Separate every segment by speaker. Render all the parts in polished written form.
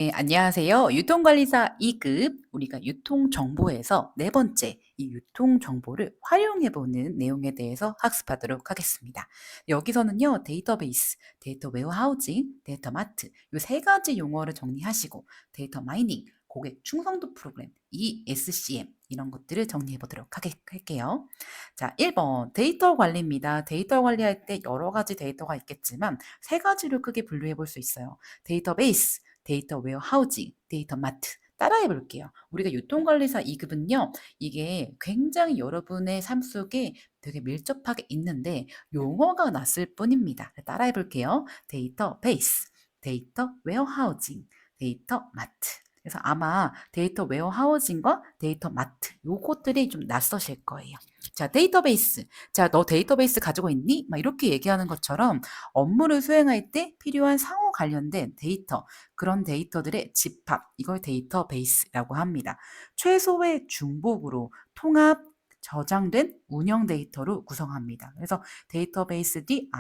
Speaker 1: 네, 안녕하세요. 유통관리사 2급 우리가 유통정보에서 네 번째 이 유통정보를 활용해보는 내용에 대해서 학습하도록 하겠습니다. 여기서는요. 데이터베이스, 데이터 웨어하우징, 데이터 마트 이 세 가지 용어를 정리하시고 데이터 마이닝, 고객 충성도 프로그램, ESCM 이런 것들을 정리해보도록 할게요. 자, 1번 데이터 관리입니다. 데이터 관리할 때 여러 가지 데이터가 있겠지만 세 가지로 크게 분류해 볼 수 있어요. 데이터베이스, 데이터 웨어하우징, 데이터 마트 따라해 볼게요. 우리가 유통관리사 2급은요. 이게 굉장히 여러분의 삶 속에 되게 밀접하게 있는데 용어가 낯을 뿐입니다. 따라해 볼게요. 데이터베이스, 데이터 웨어하우징, 데이터 마트. 그래서 아마 데이터 웨어하우징과 데이터 마트 요것들이 좀 낯서실 거예요. 자, 데이터베이스. 자, 너 데이터베이스 가지고 있니? 막 이렇게 얘기하는 것처럼 업무를 수행할 때 필요한 상호 관련된 데이터, 그런 데이터들의 집합, 이걸 데이터베이스라고 합니다. 최소의 중복으로 통합, 저장된 운영 데이터로 구성합니다. 그래서 데이터베이스들이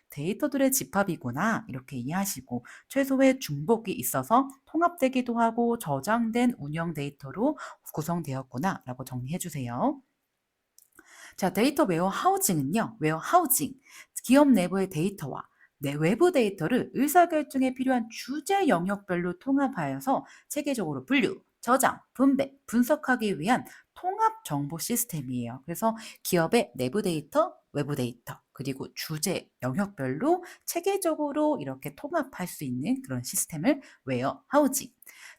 Speaker 1: 데이터들의 집합이구나 이렇게 이해하시고 최소의 중복이 있어서 통합되기도 하고 저장된 운영 데이터로 구성되었구나 라고 정리해 주세요. 자, 데이터 웨어하우징은요. 웨어하우징, 기업 내부의 데이터와 내 외부 데이터를 의사결정에 필요한 주제 영역별로 통합하여서 체계적으로 분류, 저장, 분배, 분석하기 위한 통합 정보 시스템이에요. 그래서 기업의 내부 데이터, 외부 데이터, 그리고 주제 영역별로 체계적으로 이렇게 통합할 수 있는 그런 시스템을 웨어하우징.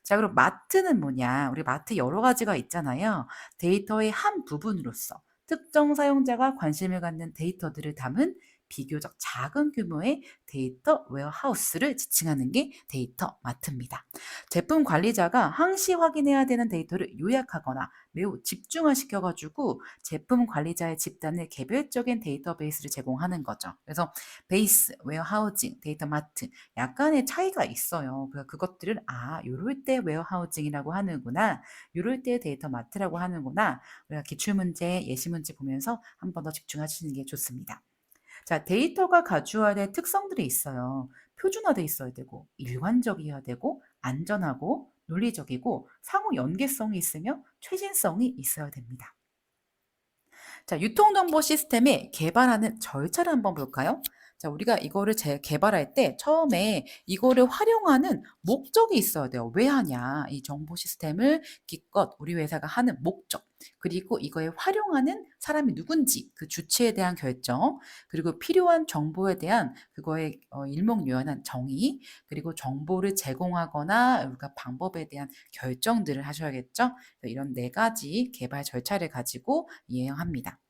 Speaker 1: 자, 그럼 마트는 뭐냐? 우리 마트 여러 가지가 있잖아요. 데이터의 한 부분으로서 특정 사용자가 관심을 갖는 데이터들을 담은 비교적 작은 규모의 데이터 웨어하우스를 지칭하는 게 데이터 마트입니다. 제품 관리자가 항시 확인해야 되는 데이터를 요약하거나 매우 집중화시켜가지고 제품 관리자의 집단의 개별적인 데이터베이스를 제공하는 거죠. 그래서 베이스, 웨어하우징, 데이터 마트 약간의 차이가 있어요. 그래서 그것들을 요럴 때 웨어하우징이라고 하는구나, 요럴 때 데이터 마트라고 하는구나. 우리가 기출문제, 예시문제 보면서 한 번 더 집중하시는 게 좋습니다. 자, 데이터가 가져야 될 특성들이 있어요. 표준화돼 있어야 되고, 일관적이어야 되고, 안전하고, 논리적이고, 상호 연계성이 있으며 최신성이 있어야 됩니다. 자, 유통정보 시스템에 개발하는 절차를 한번 볼까요? 자, 우리가 이거를 개발할 때 처음에 이거를 활용하는 목적이 있어야 돼요. 왜 하냐? 이 정보 시스템을 기껏 우리 회사가 하는 목적, 그리고 이거에 활용하는 사람이 누군지, 그 주체에 대한 결정, 그리고 필요한 정보에 대한 그거의 일목요연한 정의, 그리고 정보를 제공하거나 우리가 방법에 대한 결정들을 하셔야겠죠? 이런 네 가지 개발 절차를 가지고 이행합니다.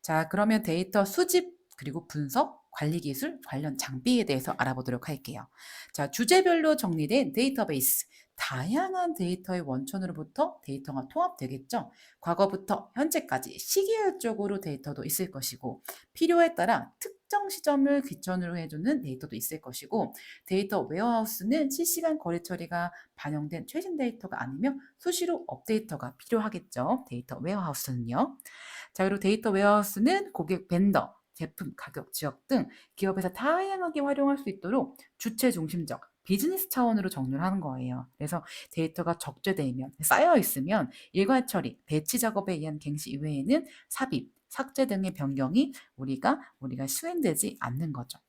Speaker 1: 자, 그러면 데이터 수집 그리고 분석, 관리 기술, 관련 장비에 대해서 알아보도록 할게요. 자, 주제별로 정리된 데이터베이스. 다양한 데이터의 원천으로부터 데이터가 통합되겠죠. 과거부터 현재까지 시기열적으로 데이터도 있을 것이고 필요에 따라 특정 시점을 기준으로 해주는 데이터도 있을 것이고 데이터 웨어하우스는 실시간 거래 처리가 반영된 최신 데이터가 아니면 수시로 업데이터가 필요하겠죠. 데이터 웨어하우스는요. 자, 그리고 데이터 웨어하우스는 고객 벤더, 제품, 가격, 지역 등 기업에서 다양하게 활용할 수 있도록 주체 중심적 비즈니스 차원으로 정리를 하는 거예요. 그래서 데이터가 적재되면 쌓여 있으면 일괄 처리, 배치 작업에 의한 갱시 이외에는 삽입, 삭제 등의 변경이 우리가 수행되지 않는 거죠.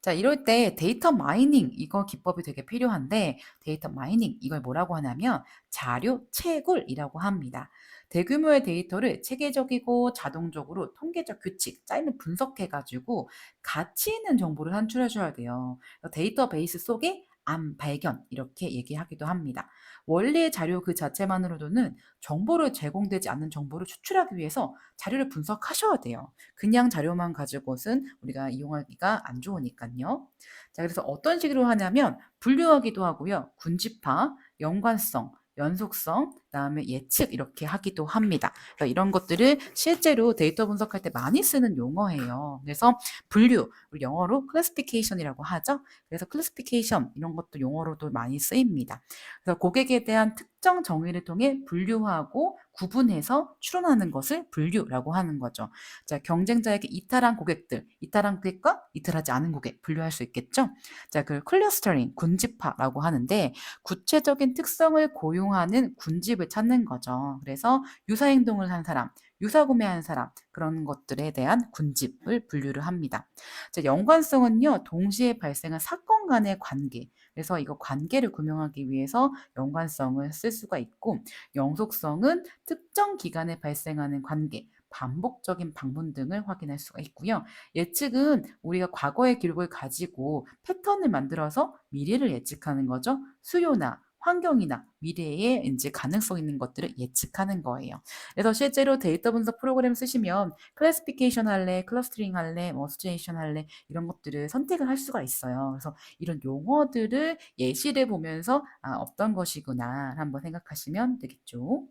Speaker 1: 자, 이럴 때 데이터 마이닝 이거 기법이 되게 필요한데 데이터 마이닝 이걸 뭐라고 하냐면 자료 채굴이라고 합니다. 대규모의 데이터를 체계적이고 자동적으로 통계적 규칙, 짜임을 분석해 가지고 가치 있는 정보를 산출해 줘야 돼요. 데이터베이스 속에 암 발견 이렇게 얘기하기도 합니다. 원리의 자료 그 자체만으로도는 정보를 제공되지 않는 정보를 추출하기 위해서 자료를 분석하셔야 돼요. 그냥 자료만 가지고는 우리가 이용하기가 안 좋으니깐요. 자, 그래서 어떤 식으로 하냐면 분류하기도 하고요. 군집화, 연관성, 연속성, 그다음에 예측 이렇게 하기도 합니다. 그래서 이런 것들을 실제로 데이터 분석할 때 많이 쓰는 용어예요. 그래서 분류, 우리 영어로 classification이라고 하죠. 그래서 classification 이런 것도 용어로도 많이 쓰입니다. 그래서 고객에 대한 특정 정의를 통해 분류하고 구분해서 추론하는 것을 분류라고 하는 거죠. 자, 경쟁자에게 이탈한 고객들, 이탈한 고객과 이탈하지 않은 고객 분류할 수 있겠죠? 자, 그 클러스터링, 군집화라고 하는데 구체적인 특성을 고용하는 군집을 찾는 거죠. 그래서 유사 행동을 한 사람, 유사 구매한 사람 그런 것들에 대한 군집을 분류를 합니다. 자, 연관성은요, 동시에 발생한 사건 간의 관계. 그래서 이거 관계를 규명하기 위해서 연관성을 쓸 수가 있고, 영속성은 특정 기간에 발생하는 관계, 반복적인 방문 등을 확인할 수가 있고요. 예측은 우리가 과거의 기록을 가지고 패턴을 만들어서 미래를 예측하는 거죠. 수요나 환경이나 미래에 이제 가능성 있는 것들을 예측하는 거예요. 그래서 실제로 데이터 분석 프로그램 쓰시면 클래시피케이션 할래, 클러스터링 할래, 뭐 스튜에이션 할래 이런 것들을 선택을 할 수가 있어요. 그래서 이런 용어들을 예시를 보면서 어떤 것이구나 한번 생각하시면 되겠죠.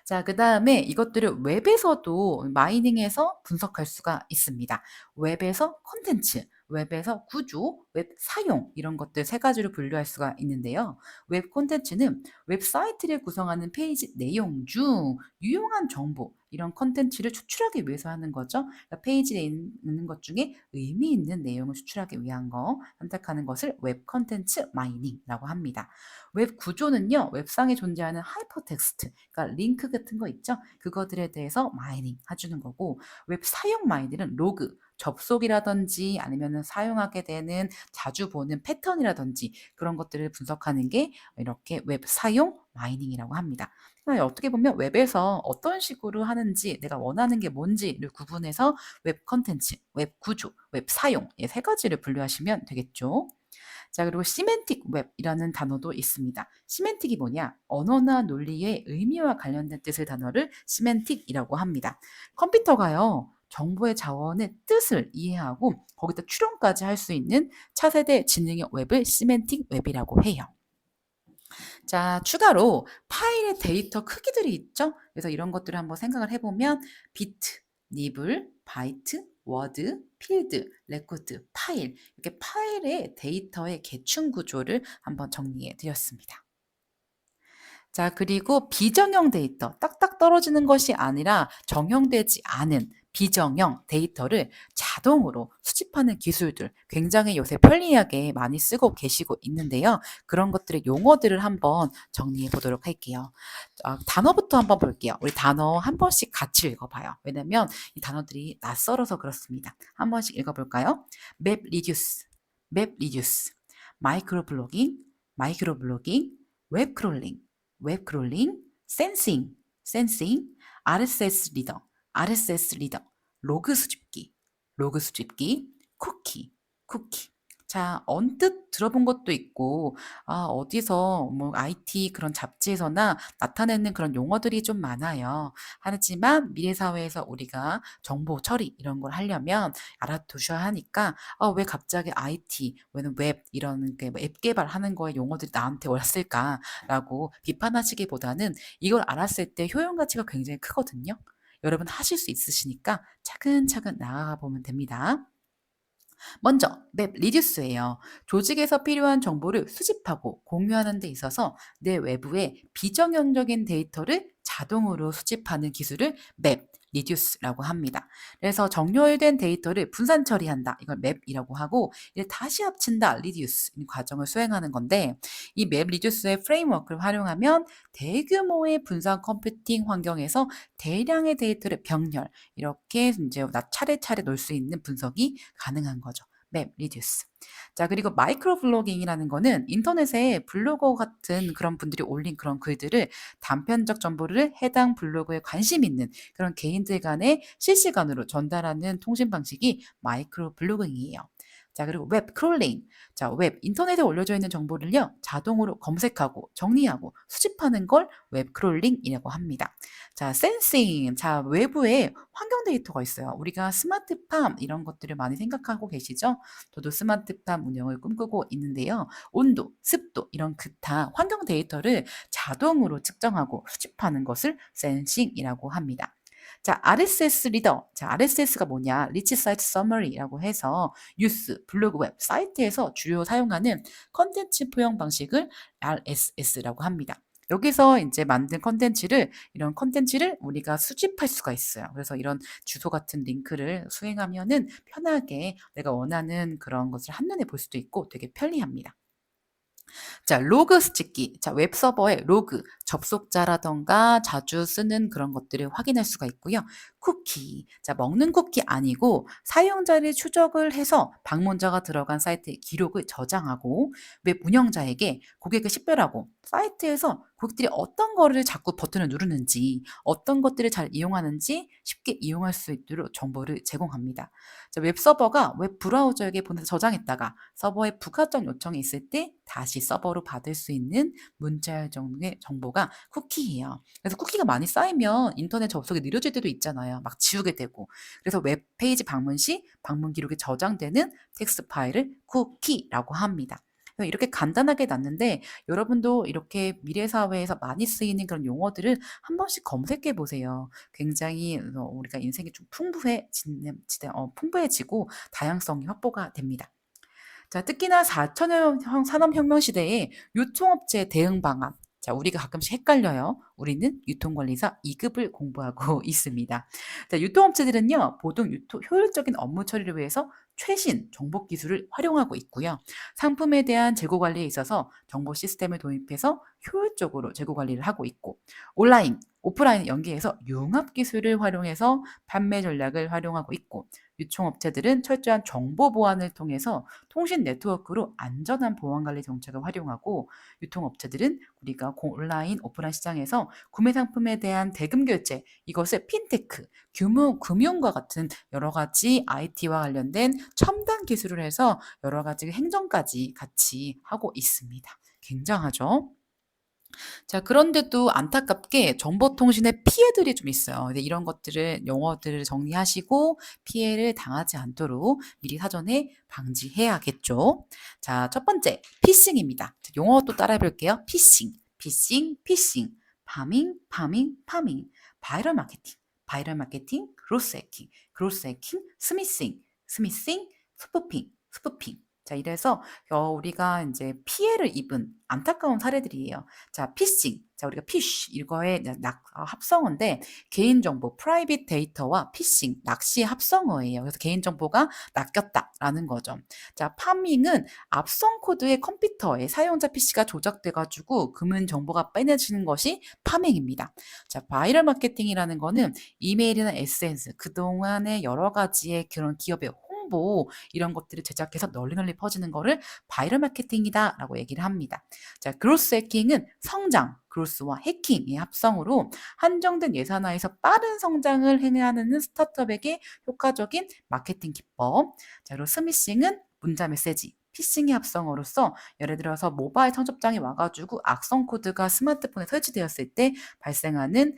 Speaker 1: 자, 그다음에 이것들을 웹에서도 마이닝해서 분석할 수가 있습니다. 웹에서 콘텐츠, 웹에서 구조, 웹 사용 이런 것들 세 가지로 분류할 수가 있는데요. 웹 콘텐츠는 웹사이트를 구성하는 페이지 내용 중 유용한 정보 이런 콘텐츠를 추출하기 위해서 하는 거죠. 그러니까 페이지에 있는 것 중에 의미 있는 내용을 추출하기 위한 거 선택하는 것을 웹 콘텐츠 마이닝이라고 합니다. 웹 구조는요, 웹상에 존재하는 하이퍼텍스트, 그러니까 링크 같은 거 있죠? 그거들에 대해서 마이닝 해주는 거고, 웹 사용 마이닝은 로그, 접속이라든지 아니면 사용하게 되는 자주 보는 패턴이라든지 그런 것들을 분석하는 게 이렇게 웹 사용 마이닝이라고 합니다. 그러니까 어떻게 보면 웹에서 어떤 식으로 하는지 내가 원하는 게 뭔지를 구분해서 웹 컨텐츠, 웹 구조, 웹 사용 이 세 가지를 분류하시면 되겠죠. 자, 그리고 시멘틱 웹이라는 단어도 있습니다. 시멘틱이 뭐냐? 언어나 논리의 의미와 관련된 뜻의 단어를 시멘틱이라고 합니다. 컴퓨터가요, 정보의 자원의 뜻을 이해하고 거기다 추론까지 할 수 있는 차세대 지능형 웹을 시멘틱 웹이라고 해요. 자, 추가로 파일의 데이터 크기들이 있죠? 그래서 이런 것들을 한번 생각을 해보면 비트, 니블, 바이트, 워드, 필드, 레코드, 파일 이렇게 파일의 데이터의 계층 구조를 한번 정리해 드렸습니다. 자, 그리고 비정형 데이터, 딱딱 떨어지는 것이 아니라 정형되지 않은 비정형 데이터를 자동으로 수집하는 기술들 굉장히 요새 편리하게 많이 쓰고 계시고 있는데요. 그런 것들의 용어들을 한번 정리해 보도록 할게요. 단어부터 한번 볼게요. 우리 단어 한 번씩 같이 읽어봐요. 왜냐면 이 단어들이 낯설어서 그렇습니다. 한 번씩 읽어볼까요? 맵 리듀스, 맵 리듀스, 마이크로 블로깅, 마이크로 블로깅, 웹 크롤링, 웹 크롤링, 센싱, 센싱, RSS 리더, RSS 리더, 로그 수집기, 로그 수집기, 쿠키, 쿠키. 자, 언뜻 들어본 것도 있고, 어디서 뭐 IT 그런 잡지에서나 나타내는 그런 용어들이 좀 많아요. 하지만 미래 사회에서 우리가 정보 처리 이런 걸 하려면 알아두셔야 하니까, 왜 갑자기 IT, 왜는 웹 이런 앱 개발하는 거에 용어들이 나한테 왔을까라고 비판하시기보다는 이걸 알았을 때 효용 가치가 굉장히 크거든요. 여러분 하실 수 있으시니까 차근차근 나아가 보면 됩니다. 먼저 맵 리듀스예요. 조직에서 필요한 정보를 수집하고 공유하는 데 있어서 내 외부의 비정형적인 데이터를 자동으로 수집하는 기술을 맵 리듀스라고 합니다. 그래서 정렬된 데이터를 분산 처리한다. 이걸 맵이라고 하고 이제 다시 합친다. 리듀스 이 과정을 수행하는 건데 이 맵 리듀스의 프레임워크를 활용하면 대규모의 분산 컴퓨팅 환경에서 대량의 데이터를 병렬 이렇게 이제 차례차례 놓을 수 있는 분석이 가능한 거죠. 맵 리듀스. 자, 그리고 마이크로 블로깅이라는 거는 인터넷에 블로거 같은 그런 분들이 올린 그런 글들을 단편적 정보를 해당 블로그에 관심 있는 그런 개인들 간에 실시간으로 전달하는 통신 방식이 마이크로 블로깅이에요. 자, 그리고 웹 크롤링. 자, 웹 인터넷에 올려져 있는 정보를요, 자동으로 검색하고 정리하고 수집하는 걸 웹 크롤링이라고 합니다. 자, 센싱. 자, 외부에 환경 데이터가 있어요. 우리가 스마트팜 이런 것들을 많이 생각하고 계시죠? 저도 스마트팜 운영을 꿈꾸고 있는데요. 온도, 습도 이런 기타 환경 데이터를 자동으로 측정하고 수집하는 것을 센싱이라고 합니다. 자, RSS 리더. 자, RSS가 뭐냐? Rich Site Summary라고 해서 뉴스, 블로그, 웹, 사이트에서 주요 사용하는 컨텐츠 포용 방식을 RSS라고 합니다. 여기서 이제 만든 컨텐츠를 이런 컨텐츠를 우리가 수집할 수가 있어요. 그래서 이런 주소 같은 링크를 수행하면은 편하게 내가 원하는 그런 것을 한눈에 볼 수도 있고 되게 편리합니다. 자, 로그 찍기. 자, 웹 서버의 로그, 접속자라던가 자주 쓰는 그런 것들을 확인할 수가 있고요. 쿠키. 자, 먹는 쿠키 아니고 사용자를 추적을 해서 방문자가 들어간 사이트의 기록을 저장하고 웹 운영자에게 고객을 식별하고 사이트에서 고객들이 어떤 거를 자꾸 버튼을 누르는지 어떤 것들을 잘 이용하는지 쉽게 이용할 수 있도록 정보를 제공합니다. 자, 웹 서버가 웹 브라우저에게 보내서 저장했다가 서버에 부가적 요청이 있을 때 다시 서버로 받을 수 있는 문자열 정도의 정보가 쿠키예요. 그래서 쿠키가 많이 쌓이면 인터넷 접속이 느려질 때도 있잖아요. 막 지우게 되고. 그래서 웹페이지 방문 시 방문 기록이 저장되는 텍스트 파일을 쿠키라고 합니다. 이렇게 간단하게 놨는데 여러분도 이렇게 미래 사회에서 많이 쓰이는 그런 용어들을 한 번씩 검색해 보세요. 굉장히 우리가 인생이 좀 풍부해지고 다양성이 확보가 됩니다. 자, 특히나 4차 산업혁명 시대에 유통업체 대응 방안. 자, 우리가 가끔씩 헷갈려요. 우리는 유통관리사 2급을 공부하고 있습니다. 자, 유통업체들은요, 보통 효율적인 업무 처리를 위해서 최신 정보 기술을 활용하고 있고요. 상품에 대한 재고 관리에 있어서 정보 시스템을 도입해서 효율적으로 재고 관리를 하고 있고, 온라인, 오프라인 연계해서 융합 기술을 활용해서 판매 전략을 활용하고 있고, 유통업체들은 철저한 정보 보안을 통해서 통신 네트워크로 안전한 보안 관리 정책을 활용하고 유통업체들은 우리가 온라인, 오프라인 시장에서 구매 상품에 대한 대금 결제 이것을 핀테크, 금융과 같은 여러 가지 IT와 관련된 첨단 기술을 해서 여러 가지 행정까지 같이 하고 있습니다. 굉장하죠? 자, 그런데도 안타깝게 정보통신에 피해들이 좀 있어요. 근데 이런 것들을 용어들을 정리하시고 피해를 당하지 않도록 미리 사전에 방지해야겠죠. 자, 첫 번째 피싱입니다. 용어 또 따라해 볼게요. 피싱, 피싱, 피싱, 파밍, 바이럴 마케팅, 그로스 해킹, 스미싱, 스푸핑. 자, 이래서 우리가 이제 피해를 입은 안타까운 사례들이에요. 자, 피싱. 자, 우리가 피쉬 이거의 합성어인데 개인정보, 프라이빗 데이터와 피싱, 낚시의 합성어예요. 그래서 개인정보가 낚였다라는 거죠. 자, 파밍은 앞선 코드의 컴퓨터에 사용자 PC가 조작돼 가지고 금은 정보가 빼내지는 것이 파밍입니다. 자, 바이럴 마케팅이라는 거는 이메일이나 SNS 그동안의 여러 가지의 그런 기업의 홍보 이런 것들을 제작해서 널리 퍼지는 거를 바이럴 마케팅이다라고 얘기를 합니다. 자, 그로스 해킹은 성장, 그로스와 해킹의 합성으로 한정된 예산하에서 빠른 성장을 행하는 스타트업에게 효과적인 마케팅 기법. 자, 그리고 스미싱은 문자 메시지, 피싱의 합성어로서 예를 들어서 모바일 청첩장이 와가지고 악성 코드가 스마트폰에 설치되었을 때 발생하는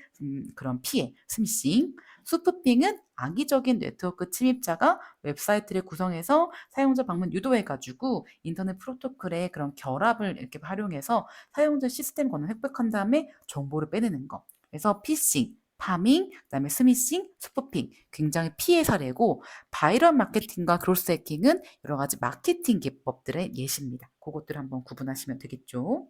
Speaker 1: 그런 피해, 스미싱. 스푸핑은 악의적인 네트워크 침입자가 웹사이트를 구성해서 사용자 방문 유도해가지고 인터넷 프로토콜의 그런 결합을 이렇게 활용해서 사용자 시스템 권한을 획득한 다음에 정보를 빼내는 거. 그래서 피싱, 파밍, 그다음에 스미싱, 스푸핑 굉장히 피해 사례고 바이럴 마케팅과 그로스 해킹은 여러 가지 마케팅 기법들의 예시입니다. 그것들을 한번 구분하시면 되겠죠.